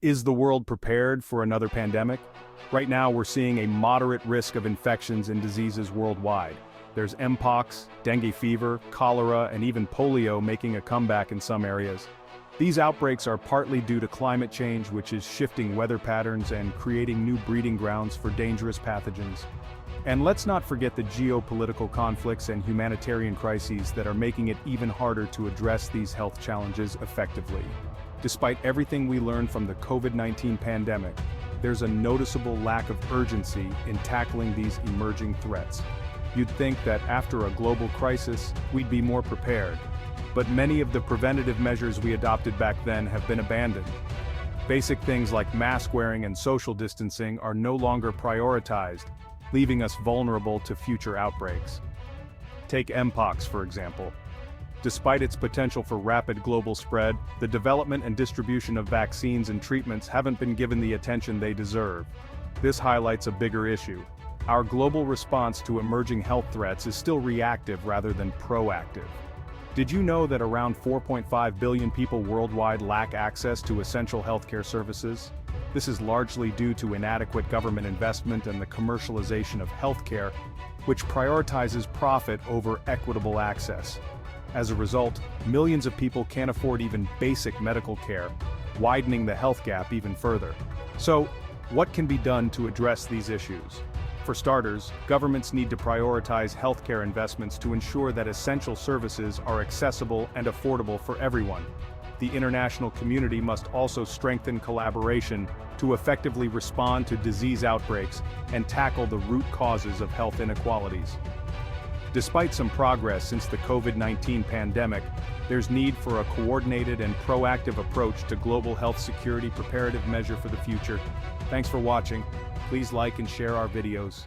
Is the world prepared for another pandemic? Right now, we're seeing a moderate risk of infections and diseases worldwide. There's Mpox, dengue fever, cholera, and even polio making a comeback in some areas. These outbreaks are partly due to climate change, which is shifting weather patterns and creating new breeding grounds for dangerous pathogens. And let's not forget the geopolitical conflicts and humanitarian crises that are making it even harder to address these health challenges effectively. Despite everything we learned from the COVID-19 pandemic, there's a noticeable lack of urgency in tackling these emerging threats. You'd think that after a global crisis, we'd be more prepared. But many of the preventative measures we adopted back then have been abandoned. Basic things like mask wearing and social distancing are no longer prioritized, leaving us vulnerable to future outbreaks. Take Mpox, for example. Despite its potential for rapid global spread, the development and distribution of vaccines and treatments haven't been given the attention they deserve. This highlights a bigger issue. Our global response to emerging health threats is still reactive rather than proactive. Did you know that around 4.5 billion people worldwide lack access to essential healthcare services? This is largely due to inadequate government investment and the commercialization of healthcare, which prioritizes profit over equitable access. As a result, millions of people can't afford even basic medical care, widening the health gap even further. So, what can be done to address these issues? For starters, governments need to prioritize healthcare investments to ensure that essential services are accessible and affordable for everyone. The international community must also strengthen collaboration to effectively respond to disease outbreaks and tackle the root causes of health inequalities. Despite some progress since the COVID-19 pandemic, there's need for a coordinated and proactive approach to global health security preparative measure for the future. Thanks for watching. Please like and share our videos.